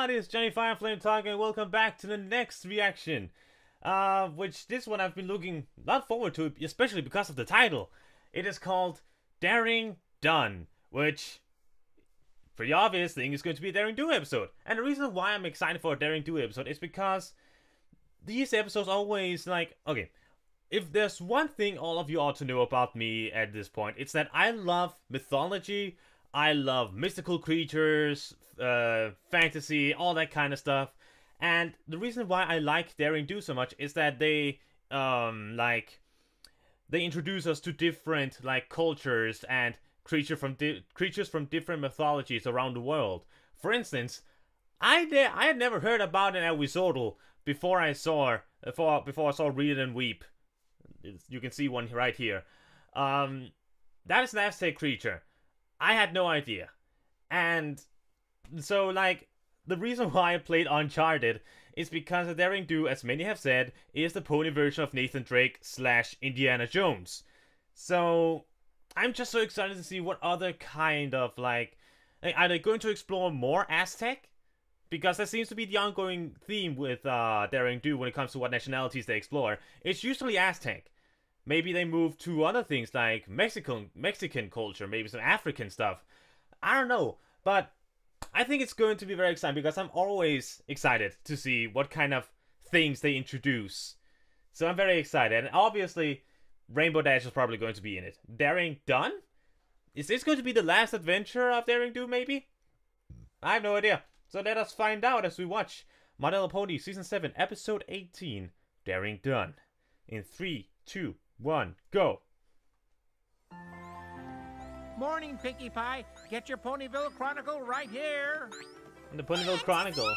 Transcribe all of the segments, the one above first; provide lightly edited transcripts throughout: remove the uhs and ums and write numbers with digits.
It's JohnnyFerno talking, and welcome back to the next reaction. Which this one I've been looking not forward to, especially because of the title. It is called Daring Done, which, pretty obvious thing, is going to be a Daring Do episode. And the reason why I'm excited for a Daring Do episode is because these episodes always, like, okay, if there's one thing all of you ought to know about me at this point, it's that I love mythology, I love mystical creatures, fantasy, all that kind of stuff. And the reason why I like Daring Do so much is that they introduce us to different cultures and creatures from different mythologies around the world. For instance, I had never heard about an Awisodal before I saw Read it and Weep. You can see one right here. That is an Aztec creature. I had no idea. And so, the reason why I played Uncharted is because Daring Do, as many have said, is the pony version of Nathan Drake / Indiana Jones. So, I'm just so excited to see what other kind of, are they going to explore more Aztec? Because that seems to be the ongoing theme with Daring Do when it comes to what nationalities they explore. It's usually Aztec. Maybe they move to other things like Mexican culture, maybe some African stuff. I don't know, but I think it's going to be very exciting because I'm always excited to see what kind of things they introduce. So I'm very excited, and obviously Rainbow Dash is probably going to be in it. Daring Done? Is this going to be the last adventure of Daring Do, maybe? I have no idea. So let us find out as we watch My Little Pony Season 7, Episode 18, Daring Done. In 3, 2, 1, go! Morning, Pinkie Pie. Get your Ponyville Chronicle right here. The Ponyville Chronicle.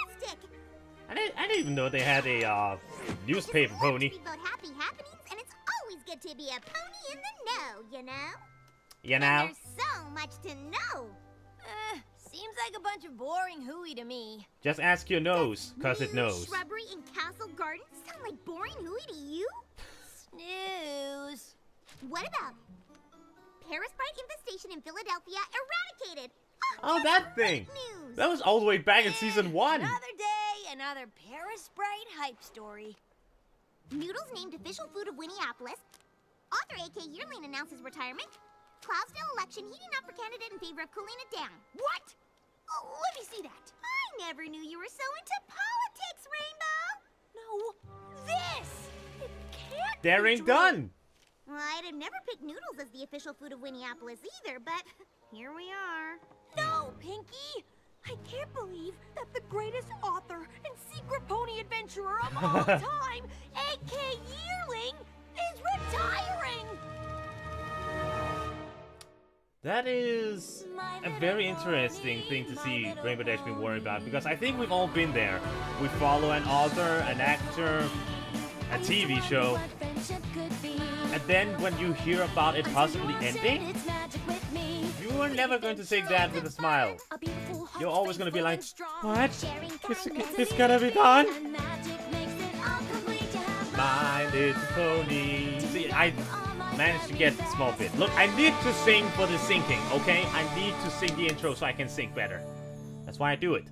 I didn't even know they had a newspaper pony. About happy happenings, and it's always good to be a pony in the know, you know? You know? And there's so much to know. Seems like a bunch of boring hooey to me. Just ask your nose, cause it knows. Shrubbery in Castle Garden sound like boring hooey to you? Snooze. What about Paris Bright infestation in Philadelphia eradicated? Oh, that thing! News. That was all the way back in Season 1! Another day, another Paris Bright hype story. Noodles named official food of Winneapolis. Author A.K. Yearling announces retirement. Cloudsdale election heating up for candidate in favor of cooling it down. What? Oh, let me see that. I never knew you were so into politics, Rainbow. No, this! It can't Daring be Done! Well, I'd have never picked noodles as the official food of Winneapolis either, but here we are. No, Pinkie! I can't believe that the greatest author and secret pony adventurer of all time, A.K. Yearling, is retiring! That is a very interesting thing to see Rainbow Dash being worried about, because I think we've all been there. We follow an author, an actor, a TV show, and then when you hear about it possibly ending, you are never going to take that with a smile. You're always going to be like, what? It's gonna be done? My Little Pony. See, I managed to get a small bit. Look, I need to sing for the syncing, okay? I need to sing the intro so I can sing better. That's why I do it.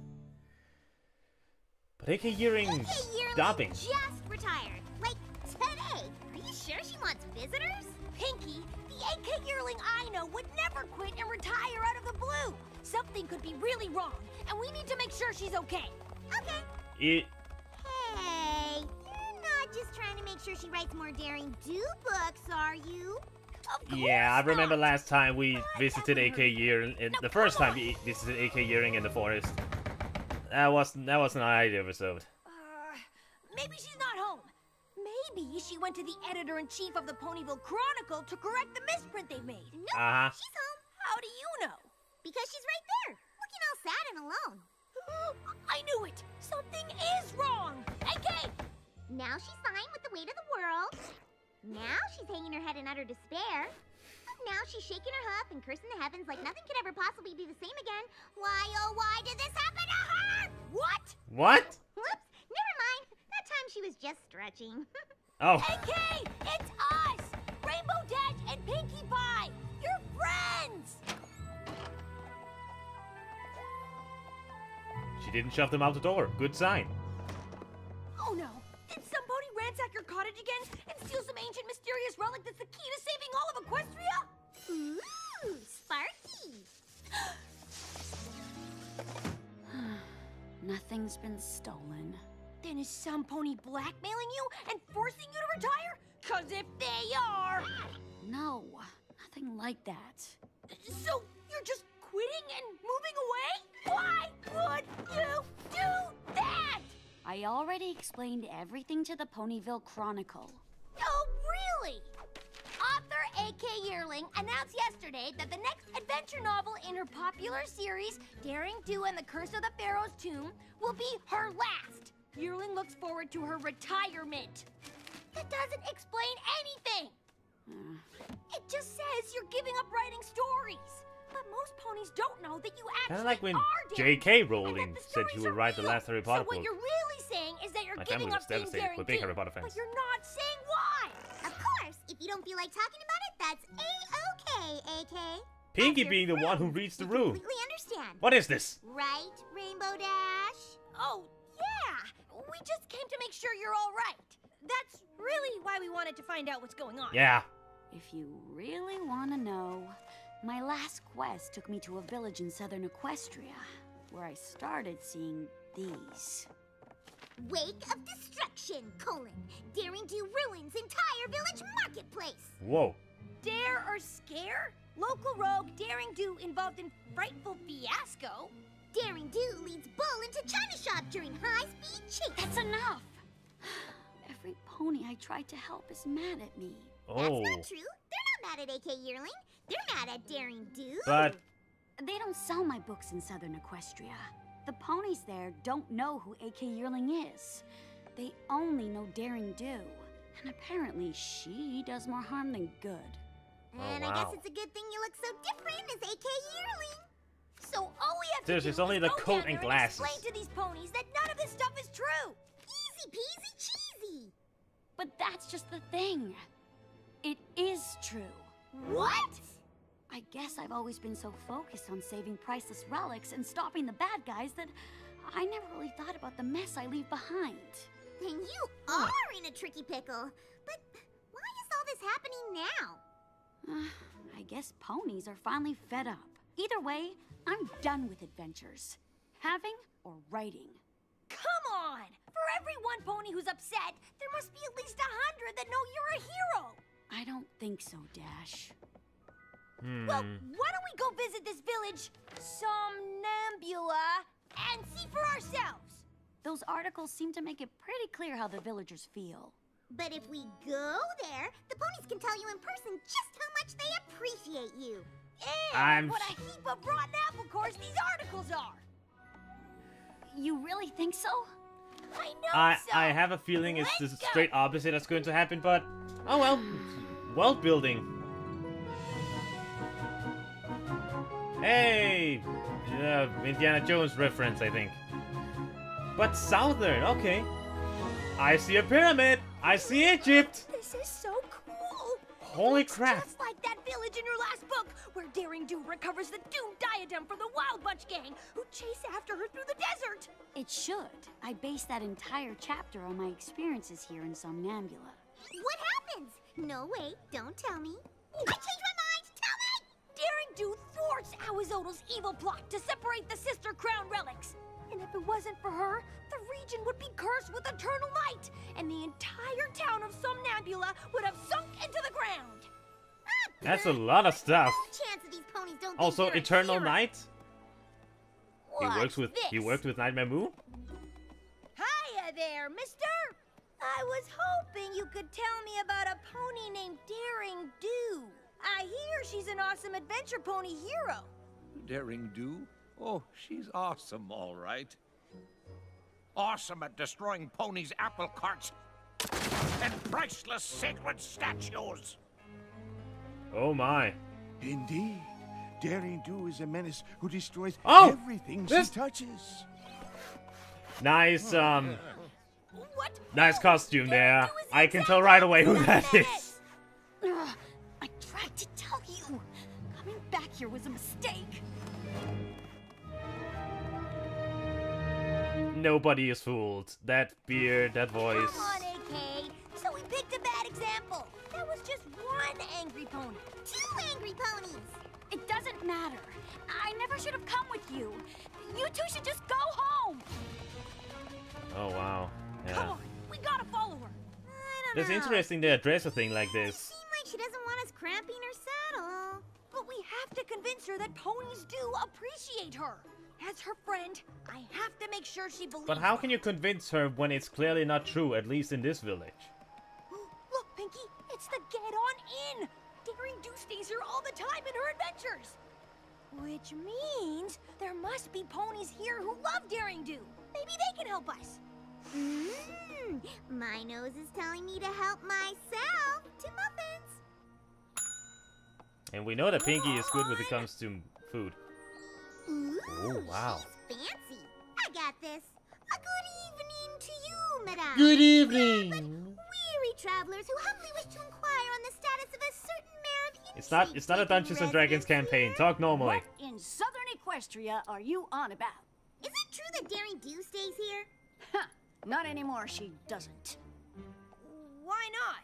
But A.K. Yearling's dubbing. Just retired. Like, today. Are you sure she wants visitors? Pinkie, the A.K. Yearling I know would never quit and retire out of the blue. Something could be really wrong, and we need to make sure she's okay. Okay. Hey, you're not just trying to make sure she writes more Daring Do books, are you? Yeah, I remember last time we visited A.K. Yearling, the first time we visited A.K. Yearling in the forest. That was an idea episode. maybe she's not home. Maybe she went to the editor-in-chief of the Ponyville Chronicle to correct the misprint they made. No, she's home. How do you know? Because she's right there, looking all sad and alone. I knew it! Something is wrong! AK! Now she's sighing with the weight of the world. Now she's hanging her head in utter despair. Now she's shaking her huff and cursing the heavens like nothing could ever possibly be the same again. Why, oh, why did this happen to her? What? What? Whoops, never mind. That time she was just stretching. Oh. AK! It's us! Rainbow Dash and Pinkie Pie! You're friends! She didn't shove them out the door. Good sign. Oh no! Did somebody ransack your cottage again and steal some ancient mysterious relic that's the key to saving all of Equestria? Ooh, Sparky. Nothing's been stolen. Then is some pony blackmailing you and forcing you to retire? 'Cause if they are... No, nothing like that. So you're just quitting and moving away? Why would you do that? I already explained everything to the Ponyville Chronicle. Oh, really? Author A.K. Yearling announced yesterday that the next adventure novel in her popular series, Daring Do and the Curse of the Pharaoh's Tomb, will be her last. Yearling looks forward to her retirement. That doesn't explain anything. It just says you're giving up writing stories. But most ponies don't know that you actually Kind of like when are J.K. daring, Rowling and that the said she stories would are write the real. last Harry Potter So what book. you're really saying is that you're My giving family was up being devastated. daring We're big do, Harry Potter fans. but you're not saying why. Of course, if you don't feel like talking about it, that's A-okay, AK. Pinkie As your being the one who friend, reads the we room. completely understand. What is this? Right, Rainbow Dash? Oh, yeah. We just came to make sure you're all right. That's really why we wanted to find out what's going on. Yeah. If you really want to know, my last quest took me to a village in southern Equestria, where I started seeing these. Wake of Destruction, Daring Do ruins entire village marketplace. Whoa. Dare or scare? Local rogue Daring Do involved in frightful fiasco. Daring Do leads Bull into China Shop during high-speed chase. That's enough! Every pony I tried to help is mad at me. Oh. That's not true. They're not mad at AK Yearling. They're mad at Daring Do. But They don't sell my books in southern Equestria. The ponies there don't know who AK Yearling is. They only know Daring Do. And apparently she does more harm than good. And Oh, I guess wow. it's a good thing you look so different as AK Yearling. So all we have to Seriously, do it's only is the go coat down and there glasses. explain to these ponies that none of this stuff is true. Easy peasy cheesy. But that's just the thing. It is true. What? I guess I've always been so focused on saving priceless relics and stopping the bad guys that I never really thought about the mess I leave behind. Then you are in a tricky pickle. But why is all this happening now? I guess ponies are finally fed up. Either way, I'm done with adventures. Having or writing. Come on! For every one pony who's upset, there must be at least 100 that know you're a hero. I don't think so, Dash. Well, why don't we go visit this village, Somnambula, and see for ourselves? Those articles seem to make it pretty clear how the villagers feel. But if we go there, the ponies can tell you in person just how much they appreciate you. And what a heap of rotten apple cores these articles are. You really think so? I know so. I have a feeling it's the Let's go. straight opposite that's going to happen, but oh well. World building. Hey! Indiana Jones reference, I think. But southern, okay. I see a pyramid! I see Egypt! This is so cool. Holy It's crap! just like that village in your last book, where Daring Do recovers the doomed diadem from the Wild Bunch gang, who chase after her through the desert. It should. I based that entire chapter on my experiences here in Somnambula. What happens? No, wait, don't tell me. I changed my mind! Tell me! Daring Do thwarts Awazodal's evil plot to separate the Sister Crown relics. And if it wasn't for her, the region would be cursed with eternal night, and the entire town of Somnambula would have sunk into the ground. That's a lot of stuff. No chance that these ponies don't think Also, you're a Eternal hero. Night? He What's works with this? Nightmare Moon? Hiya there, mister! I was hoping you could tell me about a pony named Daring Do. I hear she's an awesome adventure pony hero. Daring Do? Oh, she's awesome, all right. Awesome at destroying ponies' apple carts and priceless sacred statues. Oh my. Indeed. Daring Do is a menace who destroys Oh, everything this- she touches. Nice, What? nice costume there. Daring Do is I can exactly tell right away who what that it is. Ugh, I tried to tell you. Coming back here was a mistake. Nobody is fooled. That beard, that voice. Come on, AK. So we picked a bad example. That was just one angry pony. 2 angry ponies. It doesn't matter. I never should have come with you. You two should just go home. Oh wow. Come Yeah. on, we gotta follow her. I don't That's know. interesting they address a thing like It this. seems like she doesn't want us cramping her saddle. But we have to convince her that ponies do appreciate her. As her friend, I have to make sure she believes. But how can you convince her when it's clearly not true, at least in this village? Look, Pinky, it's the Get On In. Daring Do stays here all the time in her adventures. Which means there must be ponies here who love Daring Do. Maybe they can help us. My nose is telling me to help myself to muffins. And we know that Pinky is good when it comes to food. Ooh, Oh, wow. she's fancy. I got this. A good evening to you, madame. Good evening. Weary travelers who humbly wish to inquire on the status of a certain mare of It's not a Dungeons and Dragons campaign. Talk normally. What in southern Equestria are you on about? Is it true that Daring Do stays here? Huh, not anymore, she doesn't. Why not?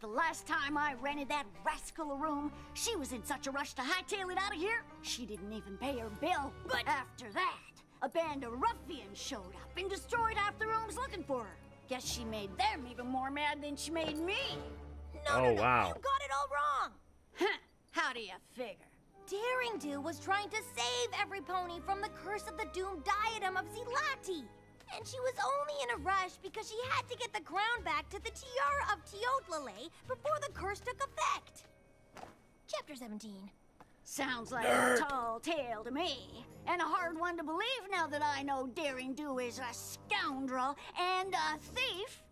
The last time I rented that rascal a room, she was in such a rush to hightail it out of here, she didn't even pay her bill. But after that, a band of ruffians showed up and destroyed half the rooms looking for her. Guess she made them even more mad than she made me. Oh, wow. You got it all wrong. Huh, how do you figure? Daring Do was trying to save every pony from the curse of the doomed diadem of Zilati. And she was only in a rush because she had to get the crown back to the tiara of Teotlale before the curse took effect. Chapter 17. Sounds like a tall tale to me. And a hard one to believe now that I know Daring Do is a scoundrel and a thief.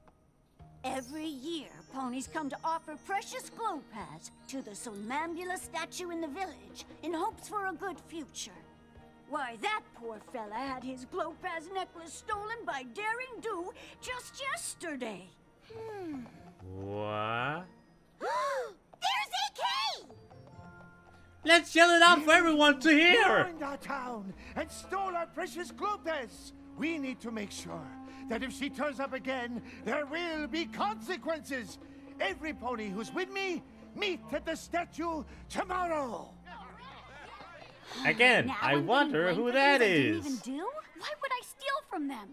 Every year, ponies come to offer precious glow pads to the somnambula statue in the village in hopes for a good future. Why, that poor fella had his glow pads necklace stolen by Daring Do just yesterday. What? There's AK! Let's yell it out for everyone to hear! Ruined our town and stole our precious Glopez. We need to make sure that if she turns up again, there will be consequences. Every pony who's with me, meet at the statue tomorrow. Again, Now I I'm wonder being who blamed for that things I didn't is. even do? Why would I steal from them?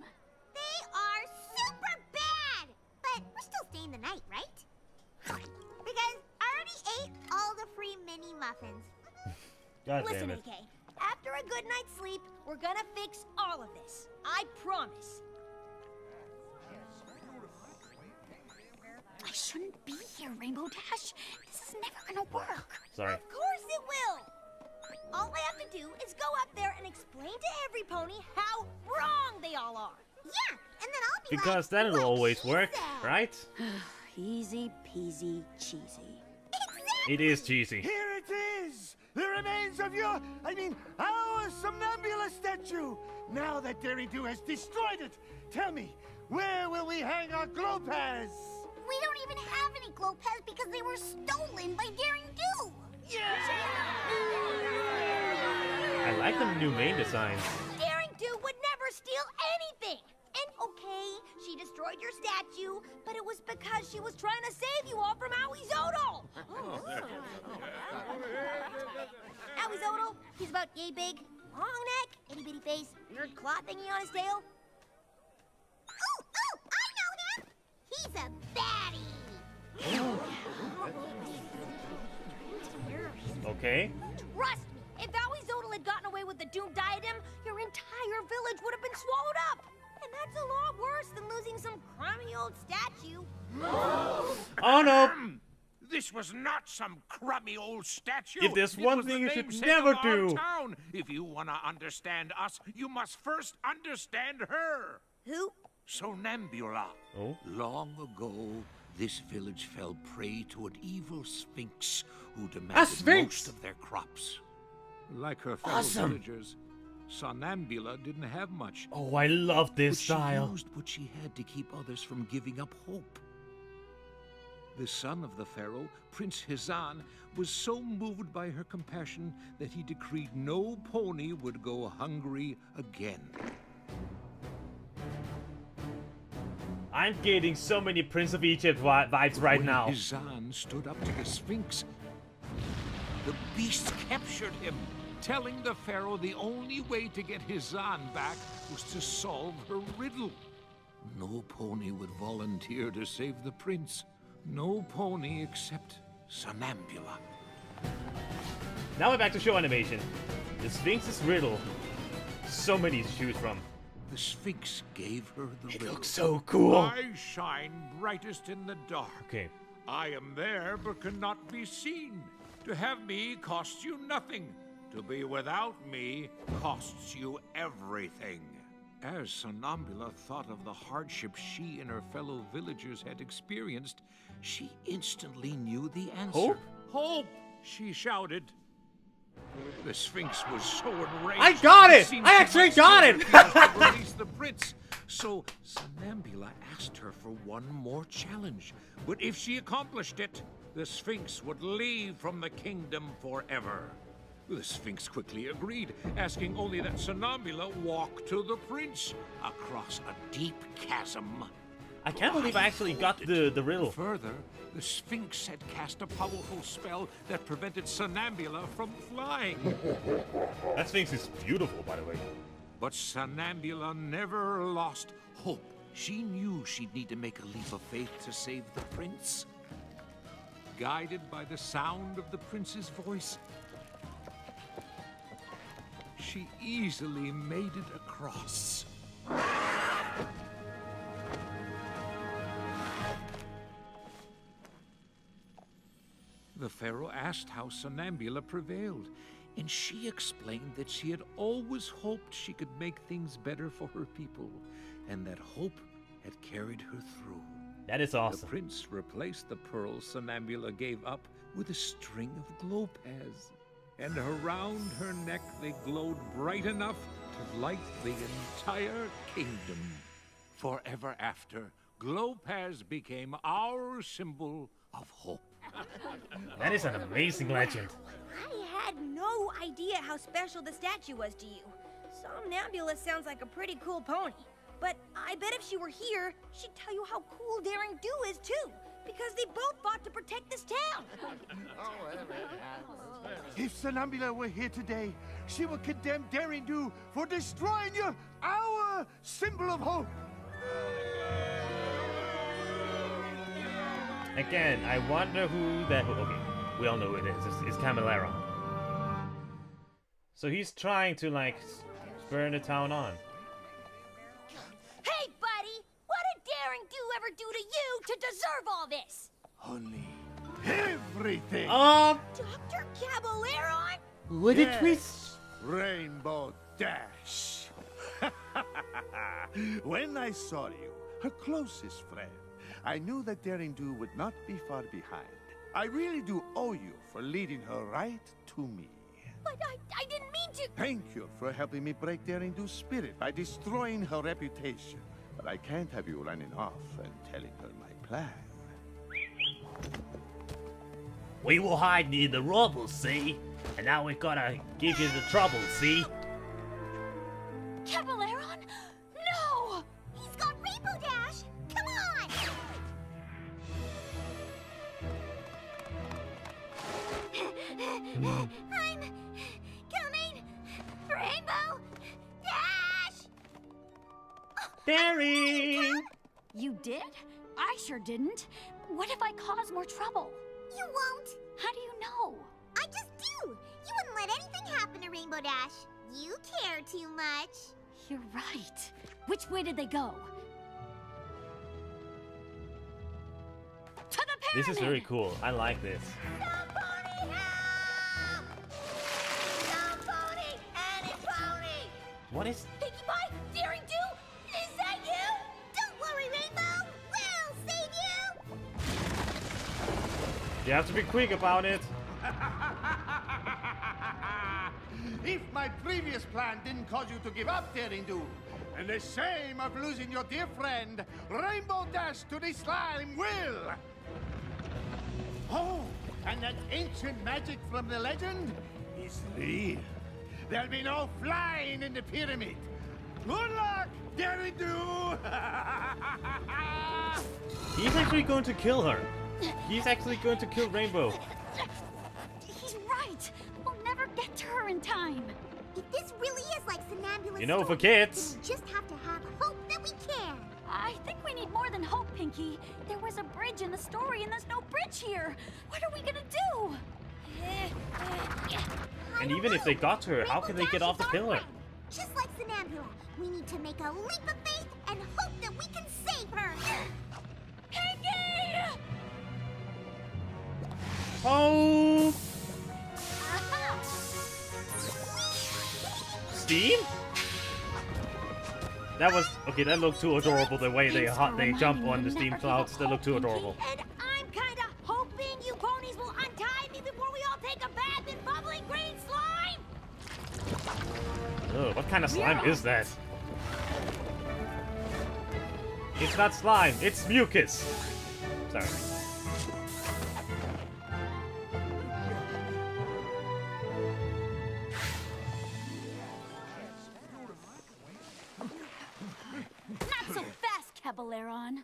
They are super bad! But we're still staying the night, right? Because I already ate all the free mini muffins. God Listen, damn it. AK, after a good night's sleep, we're gonna fix all of this. I promise. I shouldn't be here, Rainbow Dash. This is never gonna work. Sorry. Of course it will! All I have to do is go up there and explain to every pony how wrong they all are. Yeah, and then I'll be Because like, then it'll "What always she work, said." right? Easy peasy cheesy. Exactly! It is cheesy. Here it is! The remains of our somnambula statue! Now that Daring Do has destroyed it, tell me, where will we hang our Glopaz? We don't even have any glow pads because they were stolen by Daring Do! I like the new main designs. Daring Do would never steal anything! And okay, she destroyed your statue, but it was because she was trying to save you all from Owie Zodal! Owie Zodal, he's about yay big, long neck, itty bitty face, weird claw thingy on his tail. Oh, I know him! He's a baddie! Okay. Trust me, if Owie Zodal had gotten away with the doomed diadem, your entire village would have been swallowed up! And that's a lot worse than losing some crummy old old statue. Oh no! This was not some crummy old statue. If there's It one was the thing you should namesake never of our do. town. If you want to understand us, you must first understand her. Who? Sonambula. Oh? Long ago, this village fell prey to an evil sphinx who demanded sphinx? most of their crops. Like her fellow villagers, Sonambula didn't have much. Oh, I love this But style. she used what she had to keep others from giving up hope. The son of the pharaoh, Prince Hizan, was so moved by her compassion that he decreed no pony would go hungry again. I'm getting so many Prince of Egypt vibes right When now. Hizan stood up to the Sphinx, the beast captured him, telling the pharaoh the only way to get Hizan back was to solve her riddle. No pony would volunteer to save the prince. No pony except Sonambula. Now we're back to show animation. The Sphinx's riddle. So many to choose from. The Sphinx gave her the It riddle. looks so cool. I shine brightest in the dark. Okay. I am there but cannot be seen. To have me costs you nothing. To be without me costs you everything. As Sonambula thought of the hardship she and her fellow villagers had experienced, she instantly knew the answer. Hope? Hope! She shouted. The Sphinx was so enraged. I got it! seemed I to actually want got it! to release the prince. So Sonambula asked her for one more challenge. But if she accomplished it, the Sphinx would leave from the kingdom forever. The Sphinx quickly agreed, asking only that Sonambula walk to the prince across a deep chasm. I can't believe I actually got the riddle. Further, the Sphinx had cast a powerful spell that prevented Sonambula from flying. That Sphinx is beautiful, by the way. But Sonambula never lost hope. She knew she'd need to make a leap of faith to save the prince. Guided by the sound of the prince's voice, she easily made it across. The pharaoh asked how Sonambula prevailed, and she explained that she had always hoped she could make things better for her people, and that hope had carried her through. That is The awesome. prince replaced the pearls Sonambula gave up with a string of glow pads, and around her neck they glowed bright enough to light the entire kingdom. Forever after, glow pads became our symbol of hope. That is an amazing legend. I had no idea how special the statue was to you. Somnambula sounds like a pretty cool pony. But I bet if she were here, she'd tell you how cool Daring Do is too. Because they both fought to protect this town. If Sonambula were here today, she would condemn Daring Do for destroying our symbol of hope. Again, I wonder who that... Okay, we all know who it is. It's Camelera. So he's trying to, like, spur the town on. Hey, buddy! What did Daring Do ever do to you to deserve all this? Only everything. Dr. Caballero? What a twist! Rainbow Dash. When I saw you, her closest friend, I knew that Daring Do would not be far behind. I really do owe you for leading her right to me. But I didn't mean to. Thank you for helping me break Daring Do's spirit by destroying her reputation. But I can't have you running off and telling her my plan. We were hiding in the rubble, see? And now we gotta give you the trouble, see? Caballero? No! He's got Rainbow Dash! Come on! I'm coming! Rainbow Dash! Daring! You did? I sure didn't. What if I cause more trouble? You won't! How do you know? I just do! You wouldn't let anything happen to Rainbow Dash. You care too much. You're right. Which way did they go? This is very cool. I like this. Some pony help! Some pony, any pony! What is... Pinkie Pie, Daring Do, is that you? Don't worry, Rainbow. We'll save you. You have to be quick about it. If my previous plan didn't cause you to give up, Daring Do, and the shame of losing your dear friend, Rainbow Dash to the slime will. Oh, and that ancient magic from the legend is real. There'll be no flying in the pyramid. Good luck, Daring Do! He's actually going to kill her. He's actually going to kill Rainbow. He's right. We'll never get to her in time. If this really is like Somnambula's You know, for story, kids. then we just have to have hope that we can. I think we need more than hope, Pinkie. There was a bridge in the story, and there's no bridge here. What are we gonna do? And even if they got to her, how can they get off the pillar? Just like Somnambula, we need to make a leap of faith and hope that we can save her. Pinkie! Oh! Steam? That was okay. That looked too adorable. The way they jump on the steam clouds. That looked too adorable. And I'm kinda hoping you ponies will untie me before we all take a bath in bubbling green slime! Ugh, what kind of slime is that? It's not slime. It's mucus. Sorry. Not so fast, Cabaleron.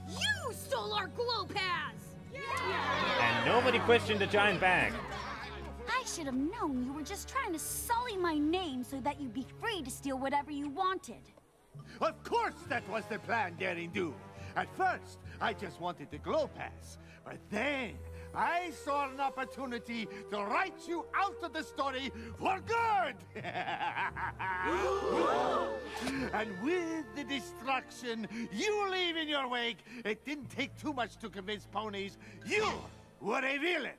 You stole our glow pads! And nobody questioned the giant bag. I should have known you were just trying to sully my name so that you'd be free to steal whatever you wanted. Of course that was the plan, Daring Do. At first, I just wanted the glow pass. But then, I saw an opportunity to write you out of the story for good! And with the destruction you leave in your wake, it didn't take too much to convince ponies you were a villain.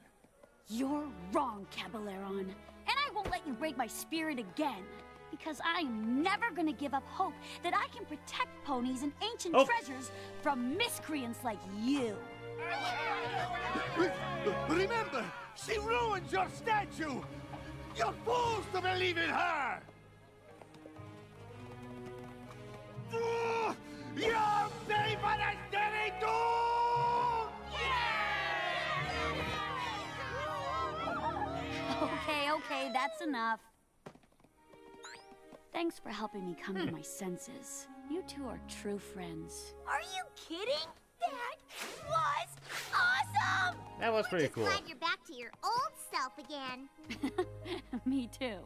You're wrong, Cabaleron. And I won't let you break my spirit again. Because I am never gonna give up hope that I can protect ponies and ancient treasures from miscreants like you. Remember, she ruined your statue! You're fools to believe in her! You're paid for the Daring Do! Okay, that's enough. Thanks for helping me come to my senses. You two are true friends. Are you kidding? That was awesome! That was pretty cool. Glad you're back to your old self again. Me too.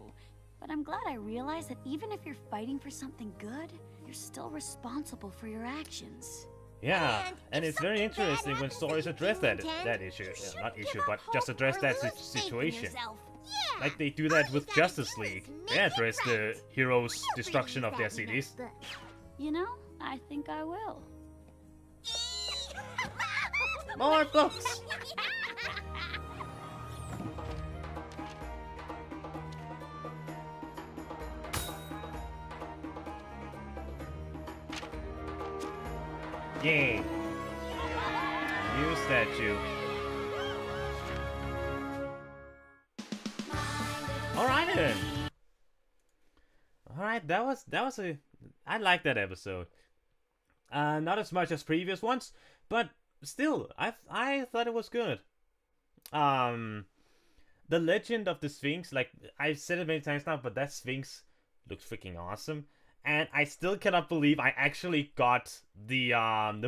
But I'm glad I realized that even if you're fighting for something good, you're still responsible for your actions. Yeah, and if it's very something bad interesting when happens that stories you address didn't that intend, issue. you Yeah, shouldn't not give issue, up but hope just address or that lose faith in situation. yourself. Yeah. Like they do All that you with gotta Justice do is League. make They address the friends. heroes' Nobody destruction of needs their that in cities. that book. You know, I think I will. More books! Yay! New statue. Alright then! Alright, that was a... I like that episode. Not as much as previous ones, but still, I thought it was good. The legend of the Sphinx, like, I've said it many times now, but that Sphinx looks freaking awesome. And I still cannot believe I actually got the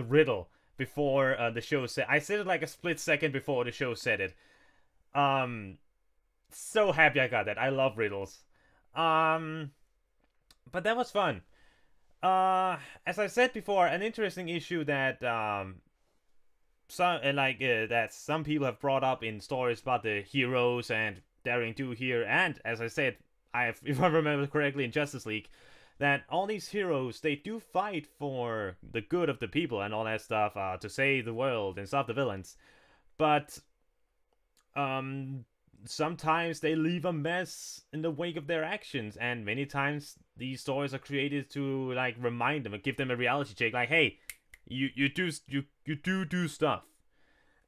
riddle before the show said. I said it like a split second before the show said it. So happy I got that. I love riddles. But that was fun. As I said before, an interesting issue that that some people have brought up in stories about the heroes and Daring Do here, and as I said, if I remember correctly, in Justice League, that all these heroes, they do fight for the good of the people and all that stuff, to save the world and stop the villains. But sometimes they leave a mess in the wake of their actions, and many times these stories are created to like remind them and give them a reality check, like, hey, you do stuff.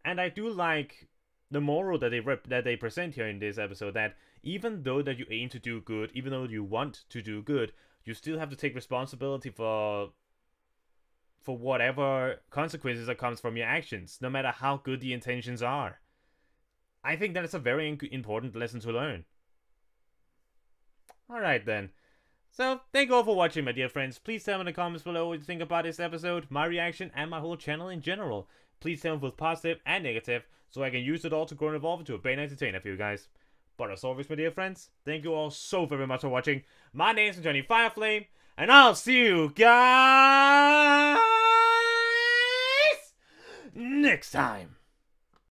And I do like the moral that they present here in this episode, that even though that you aim to do good, even though you want to do good, you still have to take responsibility for whatever consequences that comes from your actions, no matter how good the intentions are. I think that is a very important lesson to learn. Alright then. So, thank you all for watching, my dear friends. Please tell me in the comments below what you think about this episode, my reaction, and my whole channel in general. Please tell me both positive and negative, so I can use it all to grow and evolve into a better entertainer for you guys. But as always, my dear friends, thank you all so very much for watching. My name is JohnnyFerno, and I'll see you guys next time.